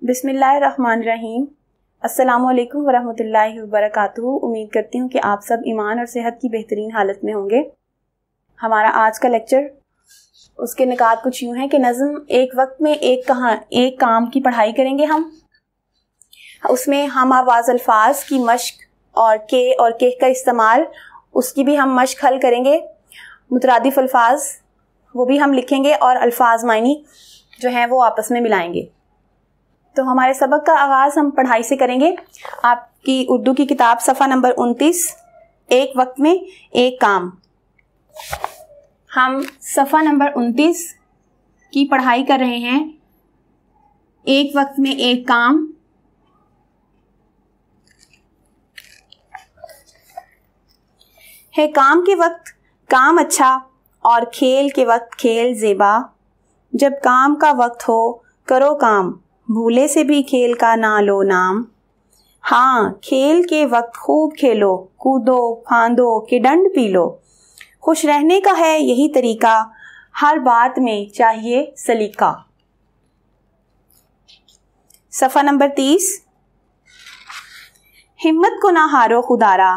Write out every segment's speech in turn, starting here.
बिस्मिल्लाहिर्रहमानिर्रहीम। अस्सलामुअलैकुम वरहमतुल्लाहि वबरकातुहू। उम्मीद करती हूँ कि आप सब ईमान और सेहत की बेहतरीन हालत में होंगे। हमारा आज का लेक्चर उसके निकात कुछ यूँ है कि नज़म एक वक्त में एक काम की पढ़ाई करेंगे हम। उसमें हम आवाज़ अल्फाज की मश्क और के का इस्तेमाल उसकी भी हम मश्क हल करेंगे। मुतरादिफ अल्फाज वो भी हम लिखेंगे और अल्फाज मायनी जो हैं वो आपस में मिलाएंगे। तो हमारे सबक का आगाज़ हम पढ़ाई से करेंगे। आपकी उर्दू की किताब सफ़ा नंबर 29, एक वक्त में एक काम। हम सफ़ा नंबर 29 की पढ़ाई कर रहे हैं। एक वक्त में एक काम। है काम के वक्त काम अच्छा और खेल के वक्त खेल ज़ेबा। जब काम का वक्त हो करो काम, भूले से भी खेल का ना लो नाम। हाँ, खेल के वक्त खूब खेलो, कूदो फांदो के दंड पी लो। खुश रहने का है यही तरीका, हर बात में चाहिए सलीका। सफ़ा नंबर 30। हिम्मत को ना हारो खुदारा,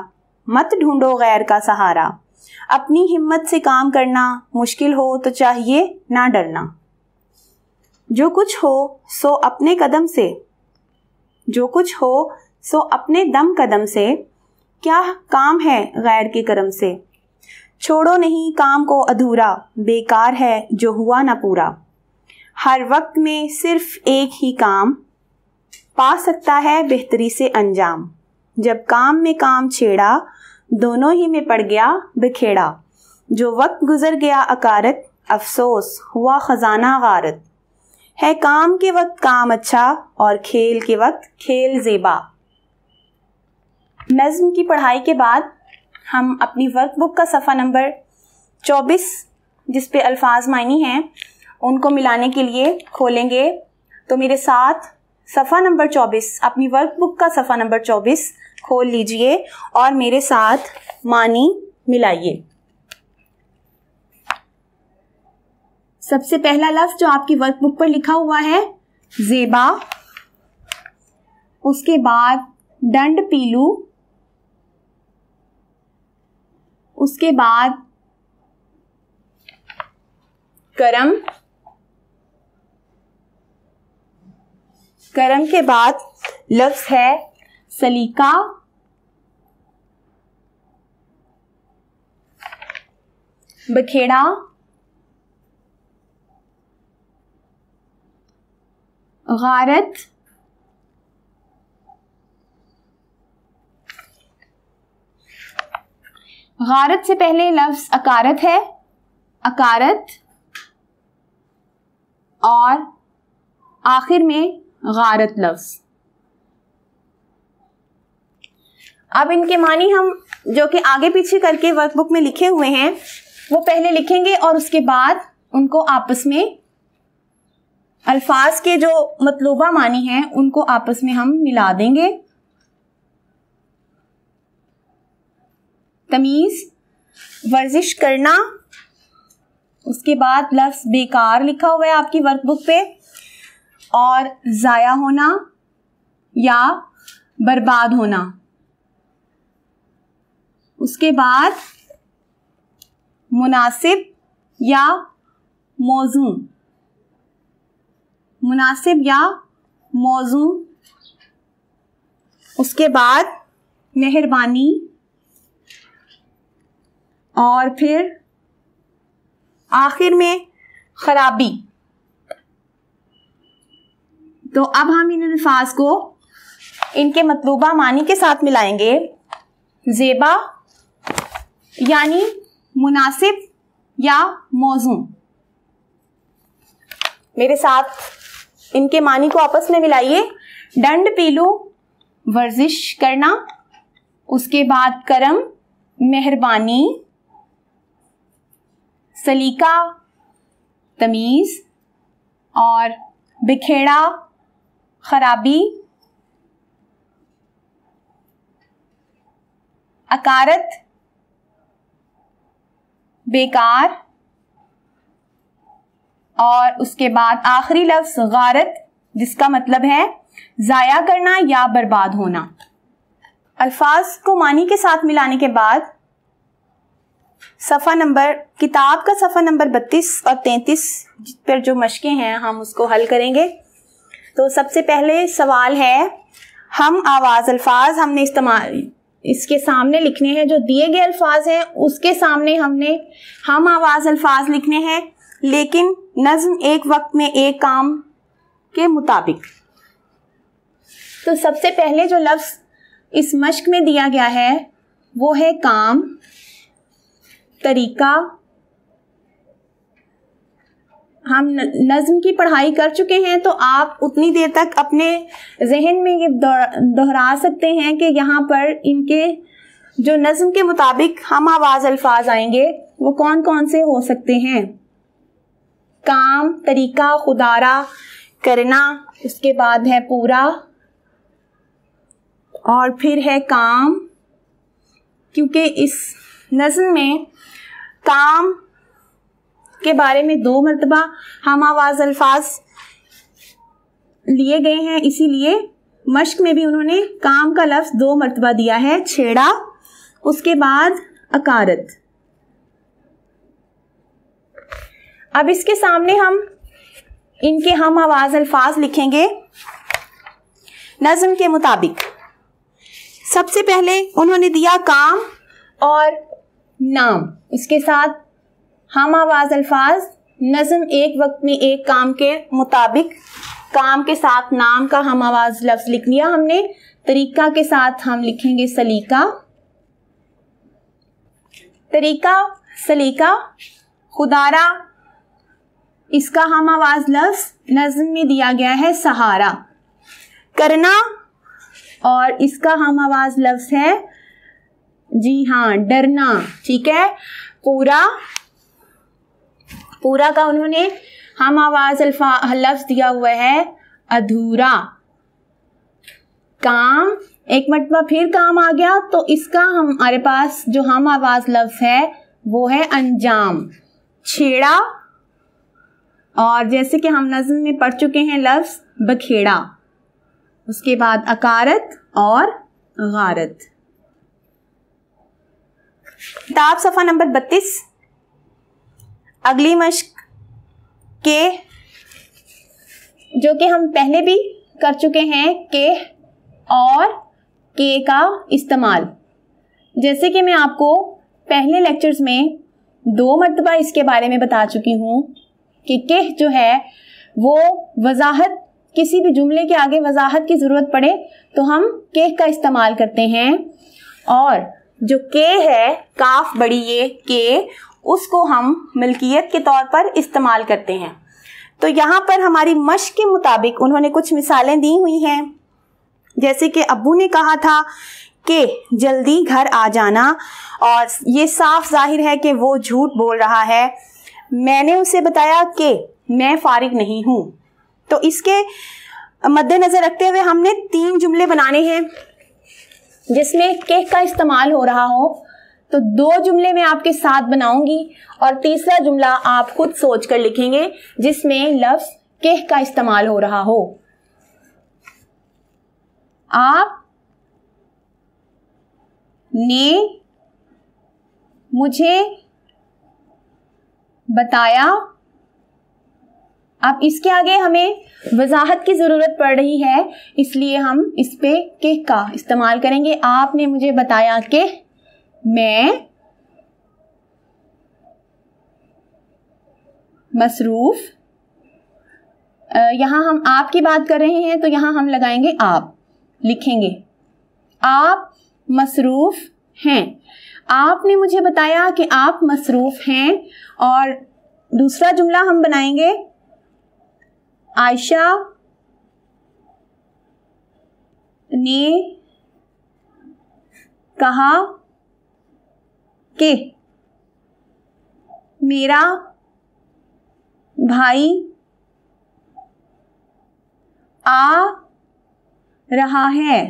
मत ढूंढो गैर का सहारा। अपनी हिम्मत से काम करना, मुश्किल हो तो चाहिए ना डरना। जो कुछ हो सो अपने कदम से, जो कुछ हो सो अपने दम कदम से। क्या काम है गैर के करम से, छोड़ो नहीं काम को अधूरा। बेकार है जो हुआ ना पूरा। हर वक्त में सिर्फ एक ही काम, पा सकता है बेहतरी से अंजाम। जब काम में काम छेड़ा, दोनों ही में पड़ गया बिखेड़ा। जो वक्त गुजर गया अकारत, अफसोस हुआ खजाना गारत। है काम के वक्त काम अच्छा और खेल के वक्त खेल ज़ेबा। नज़्म की पढ़ाई के बाद हम अपनी वर्कबुक का सफ़ा नंबर 24 जिस पे अल्फाज मायनी हैं उनको मिलाने के लिए खोलेंगे। तो मेरे साथ सफ़ा नंबर 24, अपनी वर्कबुक का सफ़ा नंबर 24 खोल लीजिए और मेरे साथ मानी मिलाइए। सबसे पहला लफ्ज़ जो आपकी वर्कबुक पर लिखा हुआ है ज़ेबा, उसके बाद दंड पीलू, उसके बाद करम, करम के बाद लफ्ज़ है सलीका, बखेड़ा, गारत, गारत से पहले लफ्ज़ अकारत है, अकारत, और आखिर में गारत लफ्ज़। अब इनके मानी हम जो कि आगे पीछे करके वर्कबुक में लिखे हुए हैं वो पहले लिखेंगे और उसके बाद उनको आपस में अल्फाज के जो मतलूबा मानी हैं उनको आपस में हम मिला देंगे। तमीज़, वर्जिश करना, उसके बाद लफ्ज़ बेकार लिखा हुआ है आपकी वर्कबुक पे, और ज़ाया होना या बर्बाद होना। उसके बाद मुनासिब या मौजू, मुनासिब या मौजू। उसके बाद मेहरबानी, और फिर आखिर में खराबी। तो अब हम इन अल्फाज को इनके मतलूबा मानी के साथ मिलाएंगे। ज़ेबा यानी मुनासिब या मौजू। मेरे साथ इनके मानी को आपस में मिलाइए। दंड पीलू, वर्जिश करना, उसके बाद करम, मेहरबानी, सलीका, तमीज़, और बिखेड़ा, खराबी, अकारत, बेकार, और उसके बाद आखिरी लफ्ज़ गारत जिसका मतलब है जाया करना या बर्बाद होना। अल्फाज को मानी के साथ मिलाने के बाद किताब का सफ़ा नंबर 32 और 33 पर जो मशकें हैं हम उसको हल करेंगे। तो सबसे पहले सवाल है, हम आवाज़ अल्फाज हमने इस्तेमाल इसके सामने लिखने हैं, जो दिए गए अल्फाज हैं उसके सामने हमने हम आवाज़ अल्फाज लिखने हैं, लेकिन नज़्म एक वक्त में एक काम के मुताबिक। तो सबसे पहले जो लफ्ज़ इस मश्क में दिया गया है वो है काम, तरीका। हम नज़्म की पढ़ाई कर चुके हैं तो आप उतनी देर तक अपने जहन में ये दोहरा सकते हैं कि यहाँ पर इनके जो नज़्म के मुताबिक हम आवाज़ अल्फाज आएंगे वो कौन कौन से हो सकते हैं। काम, तरीका, खुदारा, करना, उसके बाद है पूरा और फिर है काम। क्योंकि इस नज़्म में काम के बारे में 2 मरतबा हम आवाज़ अल्फाज लिए गए हैं, इसीलिए मश्क में भी उन्होंने काम का लफ्ज़ 2 मरतबा दिया है, छेड़ा, उसके बाद अकारत। अब इसके सामने हम इनके हम आवाज़ अल्फाज लिखेंगे नज़्म के मुताबिक। सबसे पहले उन्होंने दिया काम और नाम, इसके साथ हम आवाज़ अल्फाज नज़्म एक वक्त में एक काम के मुताबिक, काम के साथ नाम का हम आवाज़ लफ्ज़ लिख लिया हमने। तरीका के साथ हम लिखेंगे सलीका, तरीका, सलीका। खुदारा, इसका हम आवाज़ लफ्ज़ नज़्म में दिया गया है सहारा। करना, और इसका हम आवाज़ लफ्ज़ है जी हाँ डरना, ठीक है। पूरा, पूरा का उन्होंने हम आवाज़ लफ्ज़ दिया हुआ है अधूरा। काम, एक मरतबा फिर काम आ गया तो इसका हमारे पास जो हम आवाज़ लफ्ज़ है वो है अंजाम। छेड़ा, और जैसे कि हम नज़्म में पढ़ चुके हैं लफ्ज़ बखेड़ा। उसके बाद अकारत और गारत। किताब सफ़ा नंबर 32। अगली मश्क के, जो कि हम पहले भी कर चुके हैं, के और के का इस्तेमाल। जैसे कि मैं आपको पहले लेक्चर्स में 2 मरतबा इसके बारे में बता चुकी हूँ कि के जो है वो वजाहत, किसी भी जुमले के आगे वजाहत की ज़रूरत पड़े तो हम के का इस्तेमाल करते हैं, और जो के है काफ बड़ी ये के, उसको हम मिल्कियत के तौर पर इस्तेमाल करते हैं। तो यहाँ पर हमारी मश्क के मुताबिक उन्होंने कुछ मिसालें दी हुई हैं, जैसे कि अब्बू ने कहा था कि जल्दी घर आ जाना, और ये साफ जाहिर है कि वो झूठ बोल रहा है। मैंने उसे बताया कि मैं फारिग नहीं हूँ। तो इसके मद्देनज़र रखते हुए हमने 3 जुमले बनाने हैं जिसमें के का इस्तेमाल हो रहा हो। तो 2 जुमले मैं आपके साथ बनाऊंगी और तीसरा जुमला आप खुद सोच कर लिखेंगे जिसमें लफ्ज़ के का इस्तेमाल हो रहा हो। आप ने मुझे बताया। अब इसके आगे हमें वजाहत की ज़रूरत पड़ रही है, इसलिए हम इस पे के का इस्तेमाल करेंगे। आपने मुझे बताया कि मैं मसरूफ़, यहाँ हम आप की बात कर रहे हैं तो यहाँ हम लगाएंगे आप, लिखेंगे आप मसरूफ़ हैं। आपने मुझे बताया कि आप मसरूफ़ हैं। और दूसरा जुमला हम बनाएंगे आयशा ने कहा कि मेरा भाई आ रहा है।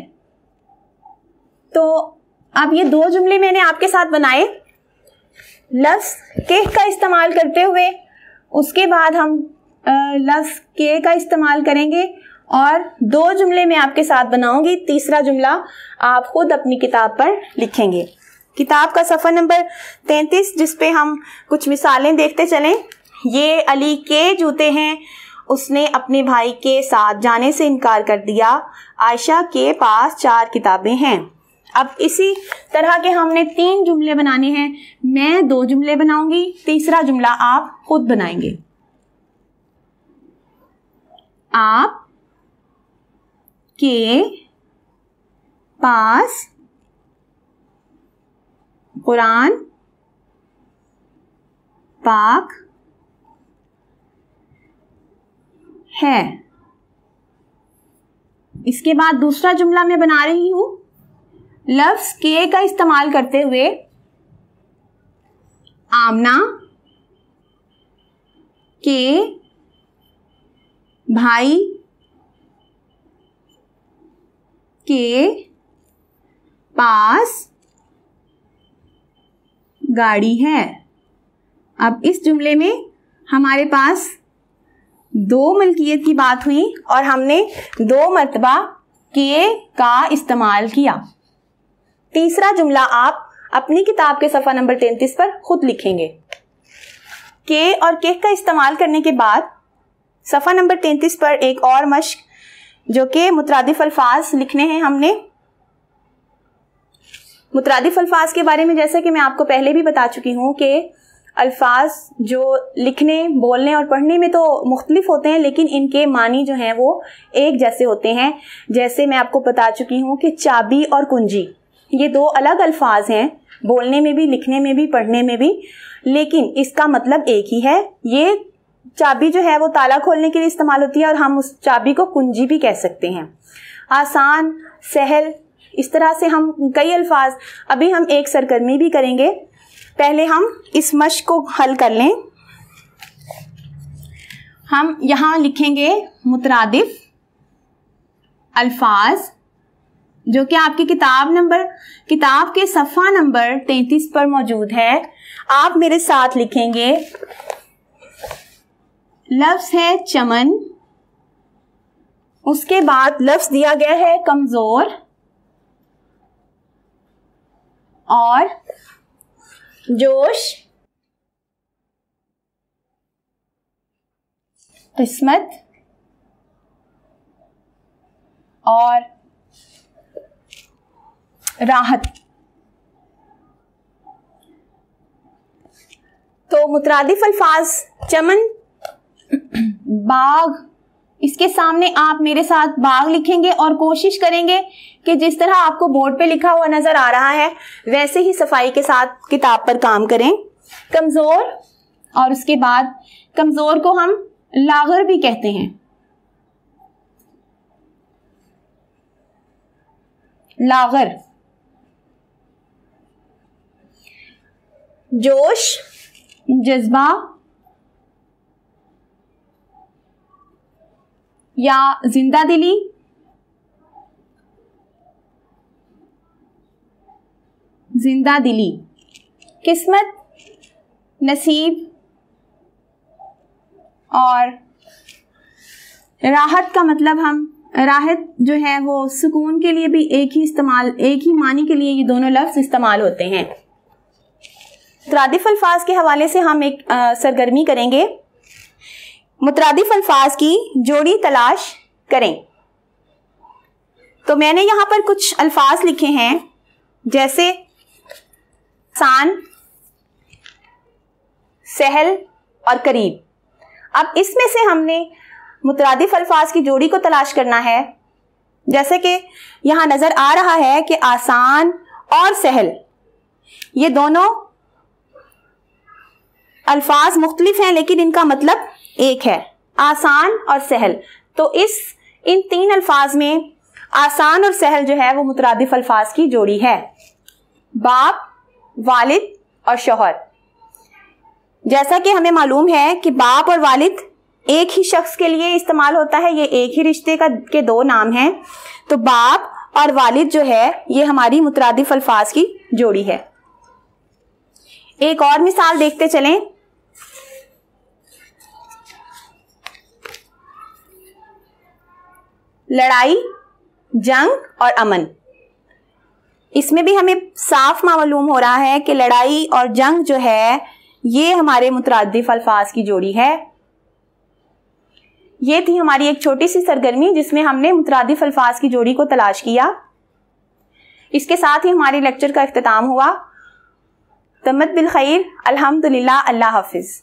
तो अब ये 2 जुमले मैंने आपके साथ बनाए लफ्ज़ के का इस्तेमाल करते हुए। उसके बाद हम लफ्ज़ के का इस्तेमाल करेंगे और 2 जुमले मैं आपके साथ बनाऊंगी, तीसरा जुमला आप खुद अपनी किताब पर लिखेंगे। किताब का सफ़ा नंबर 33, जिस पे हम कुछ मिसालें देखते चलें। ये अली के जूते हैं, उसने अपने भाई के साथ जाने से इनकार कर दिया। आयशा के पास 4 किताबें हैं। अब इसी तरह के हमने 3 जुमले बनाने हैं। मैं 2 जुमले बनाऊंगी, तीसरा जुमला आप खुद बनाएंगे। आप के पास कुरान पाक है। इसके बाद दूसरा जुमला मैं बना रही हूं, लफ्ज के का इस्तेमाल करते हुए। आमना के भाई के पास गाड़ी है। अब इस जुमले में हमारे पास 2 मलकियत की बात हुई और हमने 2 मर्तबा के का इस्तेमाल किया। तीसरा जुमला आप अपनी किताब के सफ़ा नंबर 33 पर खुद लिखेंगे। के और के का इस्तेमाल करने के बाद सफ़ा नंबर 33 पर एक और मश्क, जो कि मुतरादिफ अल्फाज लिखने हैं हमने। मुतरादिफ अल्फाज के बारे में जैसे कि मैं आपको पहले भी बता चुकी हूँ कि अल्फाज जो लिखने, बोलने और पढ़ने में तो मुख्तलिफ होते हैं, लेकिन इनके मानी जो हैं वो एक जैसे होते हैं। जैसे मैं आपको बता चुकी हूँ कि चाबी और कुंजी, ये 2 अलग अल्फाज हैं, बोलने में भी, लिखने में भी, पढ़ने में भी, लेकिन इसका मतलब एक ही है। ये चाबी जो है वो ताला खोलने के लिए इस्तेमाल होती है और हम उस चाबी को कुंजी भी कह सकते हैं। आसान, सहल, इस तरह से हम कई अल्फाज। अभी हम एक सरगर्मी भी करेंगे। पहले हम इस मश्क को हल कर लें। हम यहाँ लिखेंगे मुतरादिफ अल्फाज, जो कि आपकी किताब के सफ़ा नंबर 33 पर मौजूद है। आप मेरे साथ लिखेंगे। लफ्ज है चमन, उसके बाद लफ्ज दिया गया है कमजोर और जोश, किस्मत और राहत। तो मुतरादिफ अल्फाज चमन, बाग, इसके सामने आप मेरे साथ बाग लिखेंगे और कोशिश करेंगे कि जिस तरह आपको बोर्ड पे लिखा हुआ नजर आ रहा है वैसे ही सफाई के साथ किताब पर काम करें। कमजोर, और उसके बाद कमजोर को हम लागर भी कहते हैं। लागर, जोश, जज्बा या जिंदा दिली, किस्मत, नसीब और राहत का मतलब राहत जो है वो सुकून के लिए भी एक ही मानी के लिए ये दोनों लफ्ज इस्तेमाल होते हैं। मुतरादिफ अल्फाज के हवाले से हम एक सरगर्मी करेंगे। मुतरादिफ अल्फाज की जोड़ी तलाश करें। तो मैंने यहाँ पर कुछ अल्फाज लिखे हैं, जैसे आसान, सहल और करीब। अब इसमें से हमने मुतरादिफ अल्फाज की जोड़ी को तलाश करना है। जैसे कि यहाँ नजर आ रहा है कि आसान और सहल, ये दोनों अल्फाज मुख्तलिफ हैं लेकिन इनका मतलब एक है, आसान और सहल। तो इन 3 अल्फाज में आसान और सहल जो है वो मुतरादिफ अल्फाज की जोड़ी है। बाप, वालिद और शौहर। जैसा कि हमें मालूम है कि बाप और वालिद एक ही शख्स के लिए इस्तेमाल होता है, ये एक ही रिश्ते के 2 नाम हैं। तो बाप और वालिद जो है ये हमारी मुतरादिफ अल्फाज की जोड़ी है। एक और मिसाल देखते चलें। लड़ाई, जंग और अमन। इसमें भी हमें साफ मालूम हो रहा है कि लड़ाई और जंग जो है ये हमारे मुतरादिफ अल्फाज की जोड़ी है। ये थी हमारी एक छोटी सी सरगर्मी जिसमें हमने मुतरादिफ अल्फाज की जोड़ी को तलाश किया। इसके साथ ही हमारे लेक्चर का इख्तिताम हुआ। तमत बिल खैर, अल्हम्दुलिल्लाह, अल्लाह हाफिज।